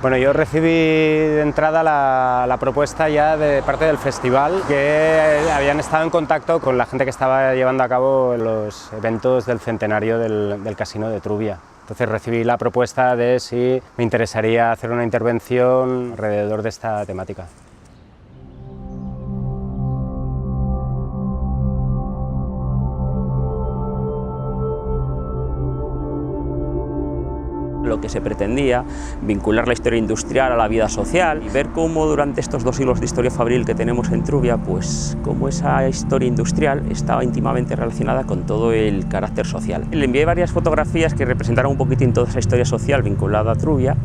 Bueno, yo recibí de entrada la propuesta ya de parte del festival, que habían estado en contacto con la gente que estaba llevando a cabo los eventos del centenario del Casino de Trubia. Entonces recibí la propuesta de si me interesaría hacer una intervención alrededor de esta temática. Lo que se pretendía, vincular la historia industrial a la vida social y ver cómo durante estos 2 siglos de historia fabril que tenemos en Trubia, pues cómo esa historia industrial estaba íntimamente relacionada con todo el carácter social. Le envié varias fotografías que representaron un poquitín toda esa historia social vinculada a Trubia,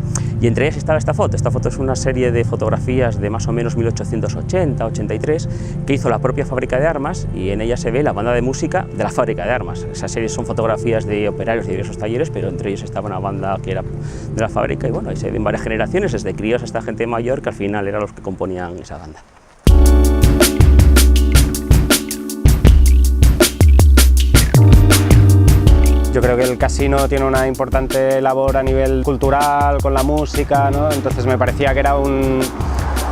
y entre ellas estaba esta foto. Esta foto es una serie de fotografías de más o menos 1880-83 que hizo la propia fábrica de armas, y en ella se ve la banda de música de la fábrica de armas. Esas series son fotografías de operarios de diversos talleres, pero entre ellos estaba una banda que era de la fábrica, y bueno, ahí se ven varias generaciones, desde críos hasta gente mayor, que al final eran los que componían esa banda. Yo creo que el casino tiene una importante labor a nivel cultural, con la música, ¿no? Entonces me parecía que era un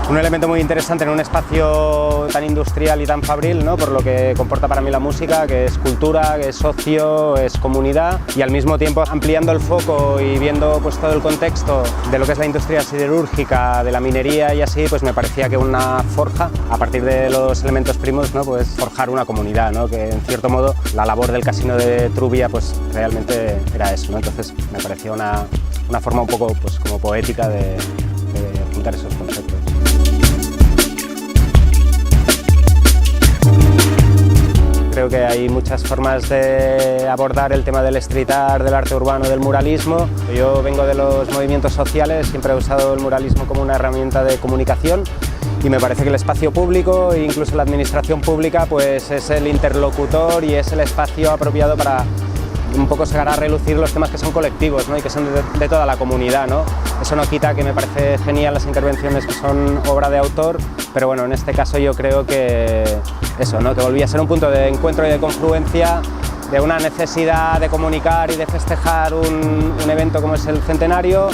elemento muy interesante en un espacio tan industrial y tan fabril, ¿no? Por lo que comporta para mí la música, que es cultura, que es socio, es comunidad, y al mismo tiempo ampliando el foco y viendo pues todo el contexto de lo que es la industria siderúrgica, de la minería y así, pues me parecía que una forja, a partir de los elementos primos, ¿no? Pues forjar una comunidad, ¿no? Que en cierto modo la labor del Casino de Trubia pues realmente era eso, ¿no? Entonces me parecía una forma un poco pues como poética de juntar esos conceptos. Creo que hay muchas formas de abordar el tema del street art, del arte urbano, del muralismo. Yo vengo de los movimientos sociales, siempre he usado el muralismo como una herramienta de comunicación, y me parece que el espacio público e incluso la administración pública pues es el interlocutor y es el espacio apropiado para un poco sacar a relucir los temas que son colectivos, ¿no? Y que son de toda la comunidad, ¿no? Eso no quita que me parece genial las intervenciones que son obra de autor, pero bueno, en este caso yo creo que eso, ¿no? Que volvía a ser un punto de encuentro y de confluencia de una necesidad de comunicar y de festejar un evento como es el centenario,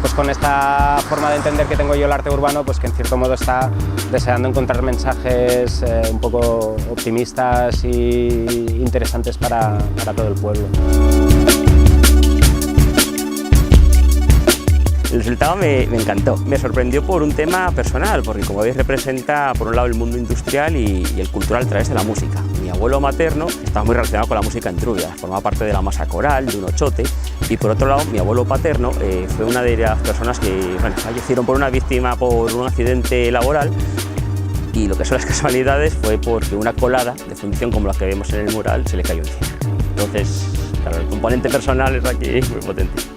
pues con esta forma de entender que tengo yo el arte urbano, pues que en cierto modo está deseando encontrar mensajes un poco optimistas y interesantes para todo el pueblo. El resultado me encantó, me sorprendió por un tema personal, porque como veis representa por un lado el mundo industrial y el cultural a través de la música. Mi abuelo materno estaba muy relacionado con la música en Trubia, formaba parte de la masa coral, de un ochote, y por otro lado mi abuelo paterno fue una de las personas que fallecieron por una víctima por un accidente laboral, y lo que son las casualidades fue porque una colada de fundición como la que vemos en el mural se le cayó encima. Entonces, claro, el componente personal es aquí muy potente.